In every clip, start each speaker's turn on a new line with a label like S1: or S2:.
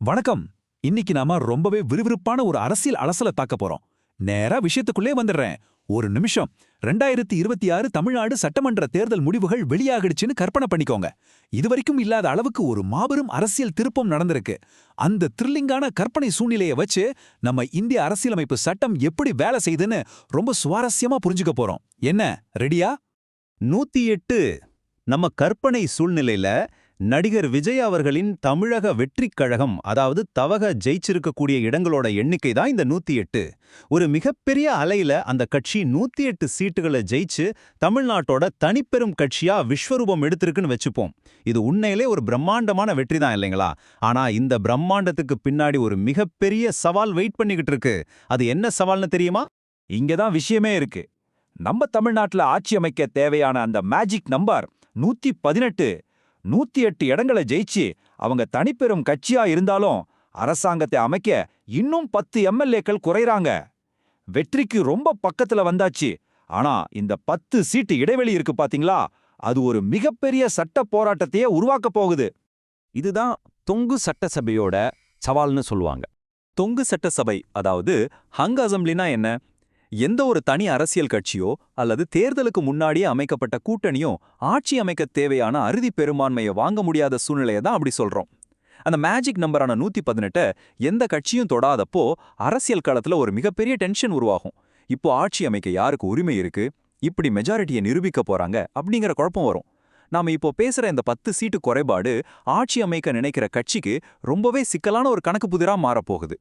S1: வணக்கம். இன்னைக்கு நாம ரொம்பவே விறுவிறுப்பான ஒரு அரசியல் அலசல தாக்க போறோம். நேரா விஷயத்துக்குள்ளே வந்துடுறேன். ஒரு நிமிஷம். 2026 தமிழ்நாடு சட்டமன்ற தேர்தல் முடிவுகள் வெளியாகிடுச்சுன்னு கற்பனை பண்ணிக்கோங்க. இதுவரைக்கும் இல்லாத அளவுக்கு ஒரு மாபெரும் அரசியல் திருப்பம் நடந்திருக்கு. அந்த த்ரில்லிங்கான கற்பனை சூழ்நிலையை வச்சு நம்ம இந்திய அரசியலமைப்பு சட்டம் எப்படி வேலை செய்யுதுன்னு ரொம்ப சுவாரஸ்யமா புரிஞ்சுக்க போறோம். என்ன, ரெடியா?
S2: 108 நம்ம கற்பனை சூழ்நிலையில நடிகர் விஜய் அவர்களின் தமிழக வெற்றிக் கழகம், அதாவது தவக ஜெயிச்சிருக்கக்கூடிய இடங்களோட எண்ணிக்கை தான் இந்த 108. ஒரு மிகப்பெரிய அலையில அந்த கட்சி 108 சீட்டுகளை ஜெயிச்சு தமிழ்நாட்டோட தனிப்பெரும் கட்சியா விஸ்வரூபம் எடுத்திருக்குன்னு வச்சுப்போம். இது உண்மையிலே ஒரு பிரம்மாண்டமான வெற்றி தான் இல்லைங்களா? ஆனா இந்த பிரம்மாண்டத்துக்கு பின்னாடி ஒரு மிகப்பெரிய சவால் வெயிட் பண்ணிக்கிட்டு இருக்கு. அது என்ன சவால்னு தெரியுமா?
S1: இங்கதான் விஷயமே இருக்கு. நம்ம தமிழ்நாட்டுல ஆட்சி அமைக்க தேவையான அந்த மேஜிக் நம்பர் 118. 108 இடங்களை ஜெயிச்சு அவங்க தனிப்பெரும் கட்சியா இருந்தாலும் அரசாங்கத்தை அமைக்க இன்னும் 10 எம்எல்ஏக்கள் குறைறாங்க. வெற்றிக்கு ரொம்ப பக்கத்துல வந்தாச்சு. ஆனா இந்த 10 சீட்டு இடைவெளி இருக்கு பாத்தீங்களா, அது ஒரு மிகப்பெரிய சட்ட போராட்டத்தையே உருவாக்க போகுது.
S3: இதுதான் தொங்கு சட்டசபையோட சவால்னு சொல்லுவாங்க. தொங்கு சட்டசபை, அதாவது ஹங் அசம்பிளினா என்ன? எந்த ஒரு தனி அரசியல் கட்சியோ அல்லது தேர்தலுக்கு முன்னாடியே அமைக்கப்பட்ட கூட்டணியோ ஆட்சி அமைக்க தேவையான அறுதி பெரும்பான்மையை வாங்க முடியாத சூழ்நிலையை தான் அப்படி சொல்றோம். அந்த மேஜிக் நம்பரான 118 எந்த கட்சியும் தொடாதப்போ அரசியல் களத்துல ஒரு மிகப்பெரிய டென்ஷன் உருவாகும். இப்போ ஆட்சி அமைக்க யாருக்கு உரிமை இருக்கு, இப்படி மெஜாரிட்டியை நிரூபிக்க போறாங்க அப்படிங்கிற குழப்பம் வரும். நாம இப்போ பேசுற இந்த 10 சீட்டு குறைபாடு ஆட்சி அமைக்க நினைக்கிற கட்சிக்கு ரொம்பவே சிக்கலான ஒரு கணக்கு புதிரா மாறப்போகுது.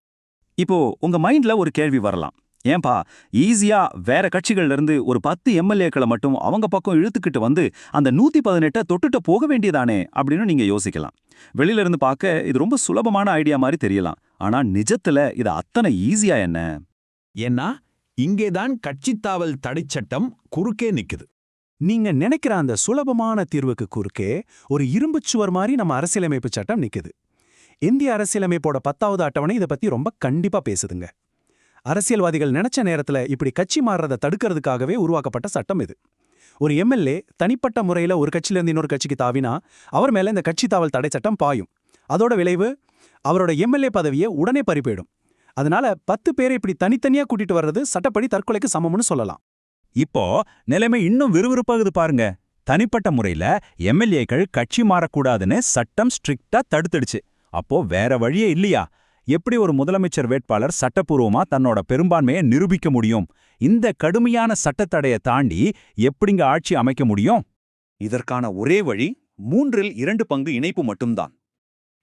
S2: இப்போ உங்க மைண்ட்ல ஒரு கேள்வி வரலாம். ஏன்பா, ஈஸியா வேற கட்சிகள்ல இருந்து ஒரு 10 எம்எல்ஏக்களை மட்டும் அவங்க பக்கம் இழுத்துக்கிட்டு வந்து அந்த 118 தொட்டுட்டு போக வேண்டியதானே அப்படின்னு நீங்க யோசிக்கலாம். வெளியில இருந்து பார்க்க இது ரொம்ப சுலபமான ஐடியா மாதிரி தெரியலாம். ஆனா நிஜத்துல இது அத்தனை ஈஸியா என்ன?
S1: ஏன்னா இங்கேதான் கட்சித்தாவல் தடைச்சட்டம் குறுக்கே நிக்குது.
S4: நீங்க நினைக்கிற அந்த சுலபமான தீர்வுக்கு குறுக்கே ஒரு இரும்புச் சுவர் மாதிரி நம்ம அரசியலமைப்பு சட்டம் நிக்குது. இந்திய அரசியலமைப்போட 10வது அட்டவணை இதை பத்தி ரொம்ப கண்டிப்பா பேசுதுங்க. அரசியல்வாதிகள் நினைச்ச நேரத்துல இப்படி கட்சி மாறுறதை தடுக்கிறதுக்காகவே உருவாக்கப்பட்ட சட்டம் இது. ஒரு எம்எல்ஏ தனிப்பட்ட முறையில ஒரு கட்சியிலிருந்து இன்னொரு கட்சிக்கு தாவினா அவர் மேல இந்த கட்சி தாவல் தடை சட்டம் பாயும். அதோட விளைவு அவரோட எம்எல்ஏ பதவியை உடனே பறிபோயிடும். அதனால 10 பேரை இப்படி தனித்தனியா கூட்டிட்டு வர்றது சட்டப்படி தற்கொலைக்கு சமம்னு சொல்லலாம்.
S2: இப்போ நிலைமை இன்னும் விறுவிறுப்பாகுது பாருங்க. தனிப்பட்ட முறையில எம்எல்ஏக்கள் கட்சி மாறக்கூடாதுன்னு சட்டம் ஸ்ட்ரிக்டா தடுத்துடுச்சு. அப்போ வேற வழியே இல்லையா? எப்படி ஒரு முதலமைச்சர் வேட்பாளர் சட்டப்பூர்வமா தன்னோட பெரும்பான்மையை நிரூபிக்க முடியும்? இந்த கடுமையான சட்டத்தடையை தாண்டி எப்படிங்க ஆட்சி அமைக்க முடியும்?
S3: இதற்கான ஒரே வழி 3 2 பங்கு இணைப்பு மட்டும்தான்.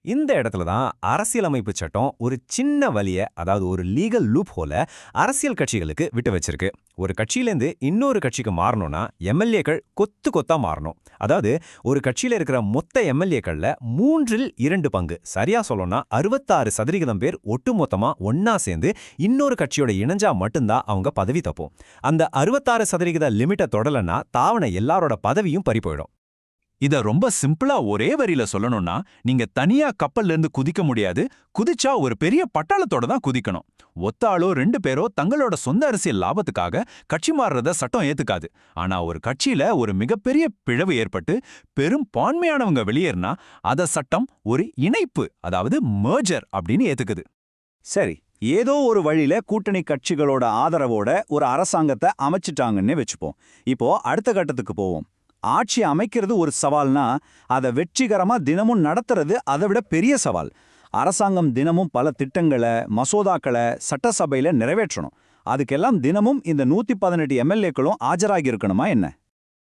S3: இந்த இடத்துல தான் அரசியலமைப்பு சட்டம் ஒரு சின்ன வழிய, அதாவது ஒரு லீகல் லூப் ஹோல அரசியல் கட்சிகளுக்கு விட்டு வச்சிருக்கு. ஒரு கட்சியிலேருந்து இன்னொரு கட்சிக்கு மாறணும்னா எம்எல்ஏக்கள் கொத்து கொத்தா மாறணும். அதாவது ஒரு கட்சியில இருக்கிற மொத்த எம்எல்ஏக்கள்ல 3 பங்கு, சரியா சொல்லணும்னா 66% பேர் ஒட்டுமொத்தமா ஒன்னா சேர்ந்து இன்னொரு கட்சியோட இணைஞ்சா மட்டும்தான் அவங்க பதவி தப்போம். அந்த 66% லிமிட்டை தொடலன்னா தாவன எல்லாரோட பதவியும் பறிபோயிடும்.
S1: இத ரொம்ப சிம்பிளா ஒரே வரியில சொல்லணும்னா, நீங்க தனியா கப்பல்ல இருந்து குதிக்க முடியாது. குதிச்சா ஒரு பெரிய பட்டாளத்தோட தான் குதிக்கணும். ஒத்த ஆளோ 2 பேரோ தங்களோட சொந்த அரசியல் லாபத்துக்காக கட்சி மாறுறத சட்டம் ஏத்துக்காது. ஆனா ஒரு கட்சியில ஒரு மிகப்பெரிய பிளவு ஏற்பட்டு பெரும் பான்மையானவங்க வெளியேறினா அத சட்டம் ஒரு இணைப்பு, அதாவது மர்ஜர் அப்படின்னு ஏத்துக்குது.
S2: சரி, ஏதோ ஒரு வழியில கூட்டணி கட்சிகளோட ஆதரவோட ஒரு அரசாங்கத்தை அமைச்சிட்டாங்கன்னே வச்சுப்போம். இப்போ அடுத்த கட்டத்துக்கு போவோம். ஆட்சி அமைக்கிறது ஒரு சவால்னா அதை வெற்றிகரமா தினமும் நடத்துறது அதை விட பெரிய சவால். அரசாங்கம் தினமும் பல திட்டங்களை, மசோதாக்களை சட்டசபையில நிறைவேற்றணும். அதுக்கெல்லாம் தினமும் இந்த 118 எம்எல்ஏக்களும் ஆஜராகி இருக்கணுமா என்ன?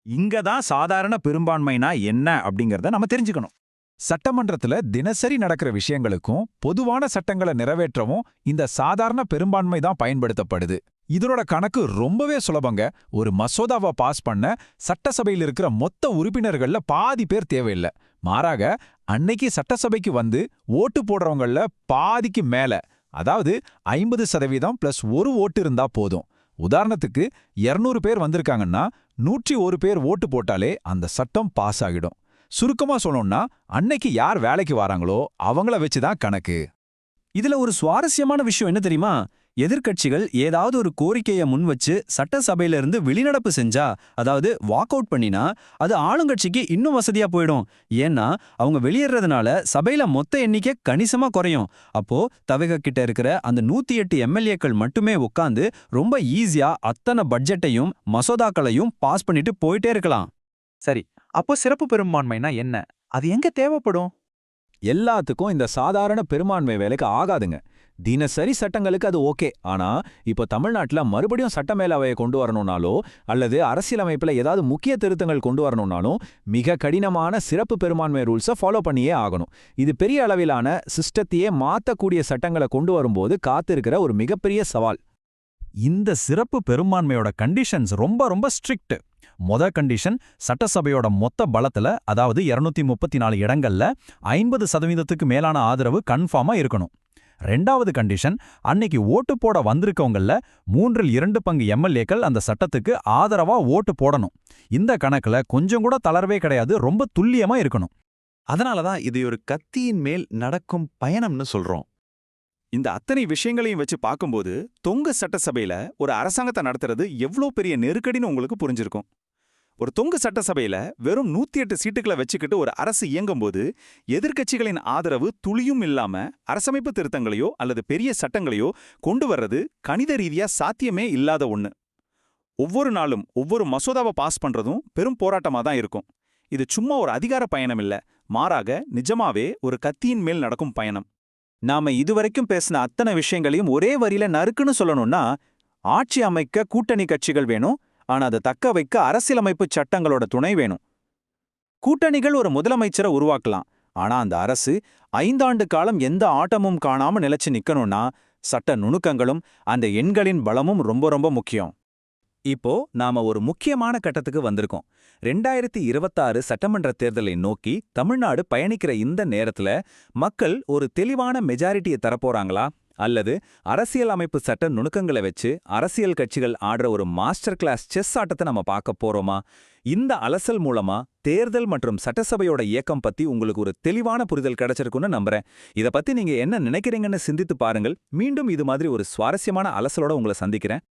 S1: இங்கதான் சாதாரண பெரும்பான்மைனா என்ன அப்படிங்கறத நம்ம தெரிஞ்சுக்கணும். சட்டமன்றத்துல தினசரி நடக்கிற விஷயங்களுக்கும் பொதுவான சட்டங்களை நிறைவேற்றவும் இந்த சாதாரண பெரும்பான்மை தான் பயன்படுத்தப்படுது. இதனோட கணக்கு ரொம்பவே சுலபங்க. ஒரு மசோதாவை பாஸ் பண்ண சட்டசபையில் இருக்கிற மொத்த உறுப்பினர்கள்ல பாதி பேர் தேவையில்லை. மாறாக அன்னைக்கு சட்டசபைக்கு வந்து ஓட்டு போடுறவங்கள பாதிக்கு மேல, அதாவது 50% + 1 ஓட்டு இருந்தா போதும். உதாரணத்துக்கு 200 பேர் வந்திருக்காங்கன்னா 101 பேர் ஓட்டு போட்டாலே அந்த சட்டம் பாஸ் ஆகிடும். சுருக்கமா சொல்லணும்னா, அன்னைக்கு யார் வேலைக்கு வராங்களோ அவங்கள வச்சுதான் கணக்கு.
S3: இதுல ஒரு சுவாரஸ்யமான விஷயம் என்ன தெரியுமா? எதிர்க்கட்சிகள் ஏதாவது ஒரு கோரிக்கையை முன் வச்சு சட்டசபையிலிருந்து வெளிநடப்பு செஞ்சா, அதாவது வாக் அவுட் பண்ணினா, அது ஆளுங்கட்சிக்கு இன்னும் வசதியா போயிடும். ஏன்னா அவங்க வெளியேறதுனால சபையில மொத்த எண்ணிக்கை கணிசமா குறையும். அப்போ தவிக கிட்ட இருக்கிற அந்த 108 எம்எல்ஏக்கள் மட்டுமே உட்காந்து ரொம்ப ஈஸியா அத்தனை பட்ஜெட்டையும் மசோதாக்களையும் பாஸ் பண்ணிட்டு போயிட்டே இருக்கலாம்.
S1: சரி, அப்போ சிறப்பு பெரும்பான்மைனா என்ன? அது எங்க தேவைப்படும்? எல்லாத்துக்கும் இந்த சாதாரண பெரும்பான்மை வேலைக்கு ஆகாதுங்க. தினசரி சட்டங்களுக்கு அது ஓகே. ஆனா இப்போ தமிழ்நாட்டுல மறுபடியும் சட்டமேலவையை கொண்டு வரணும்னாலோ அல்லது அரசியலமைப்புல ஏதாவது முக்கிய திருத்தங்கள் கொண்டு வரணும்னாலும் மிக கடினமான சிறப்பு பெரும்பான்மை ரூல்ஸை ஃபாலோ பண்ணியே ஆகணும். இது பெரிய அளவிலான சிஸ்டத்தையே மாத்தக்கூடிய சட்டங்களை கொண்டு வரும்போது காத்திருக்கிற ஒரு மிகப்பெரிய சவால்.
S5: இந்த சிறப்பு பெரும்பான்மையோட கண்டிஷன்ஸ் ரொம்ப ரொம்ப ஸ்ட்ரிக்ட். கண்டிஷன், சட்டசபையோட மொத்த பலத்துல, அதாவது 234 இடங்கள்ல 50% மேலான ஆதரவு கன்ஃபார்மா இருக்கணும். 2வது கண்டிஷன், அன்னைக்கு ஓட்டு போட வந்திருக்கவங்கள 2/3 பங்கு எம்எல்ஏக்கள் அந்த சட்டத்துக்கு ஆதரவா ஓட்டு போடணும். இந்த கணக்குல கொஞ்சம் கூட தளர்வே கிடையாது, ரொம்ப துல்லியமா இருக்கணும்.
S3: அதனாலதான் இது ஒரு கத்தியின் மேல் நடக்கும் பயணம்னு சொல்றோம். இந்த அத்தனை விஷயங்களையும் வச்சு பார்க்கும்போது தொங்கு சட்டசபையில ஒரு அரசாங்கத்தை நடத்துறது எவ்வளோ பெரிய நெருக்கடின்னு உங்களுக்கு புரிஞ்சிருக்கும். ஒரு தொங்கு சட்டசபையில வெறும் 108 சீட்டுகளை வச்சுக்கிட்டு ஒரு அரசு இயங்கும்போது எதிர்க்கட்சிகளின் ஆதரவு துளியும் இல்லாம அரசமைப்பு திருத்தங்களையோ அல்லது பெரிய சட்டங்களையோ கொண்டு வர்றது கணித ரீதியா சாத்தியமே இல்லாத ஒண்ணு. ஒவ்வொரு நாளும் ஒவ்வொரு மசோதாவை பாஸ் பண்றதும் பெரும் போராட்டமா தான் இருக்கும். இது சும்மா ஒரு அதிகார பயணம் இல்ல, மாறாக நிஜமாவே ஒரு கத்தியின் மேல் நடக்கும் பயணம். நாம இதுவரைக்கும் பேசின அத்தனை விஷயங்களையும் ஒரே வரியில நறுக்குன்னு சொல்லணும்னா, ஆட்சி அமைக்க கூட்டணி கட்சிகள் வேணும், ஆனா அதை தக்க வைக்க அரசியலமைப்பு சட்டங்களோட துணை வேணும். கூட்டணிகள் ஒரு முதலமைச்சரை உருவாக்கலாம், ஆனா அந்த அரசு 5 ஆண்டு காலம் எந்த ஆட்டமும் காணாம நிலைச்சு நிக்கணும்னா சட்ட நுணுக்கங்களும் அந்த எண்களின் பலமும் ரொம்ப ரொம்ப முக்கியம். இப்போ நாம ஒரு முக்கியமான கட்டத்துக்கு வந்திருக்கோம். 2026 சட்டமன்ற தேர்தலை நோக்கி தமிழ்நாடு பயணிக்கிற இந்த நேரத்துல மக்கள் ஒரு தெளிவான மெஜாரிட்டியை தரப்போறாங்களா, அல்லது அரசியல் அமைப்பு சட்ட நுணுக்கங்களை வச்சு அரசியல் கட்சிகள் ஆடுற ஒரு மாஸ்டர் கிளாஸ் செஸ் ஆட்டத்தை நம்ம பார்க்க போறோமா? இந்த அலசல் மூலமா தேர்தல் மற்றும் சட்டசபையோட இயக்கம் பத்தி உங்களுக்கு ஒரு தெளிவான புரிதல் கிடைச்சிருக்குன்னு நம்புறேன். இத பத்தி நீங்க என்ன நினைக்கிறீங்கன்னு சிந்தித்து பாருங்கள். மீண்டும் இது மாதிரி ஒரு சுவாரஸ்யமான அலசலோட உங்களை சந்திக்கிறேன்.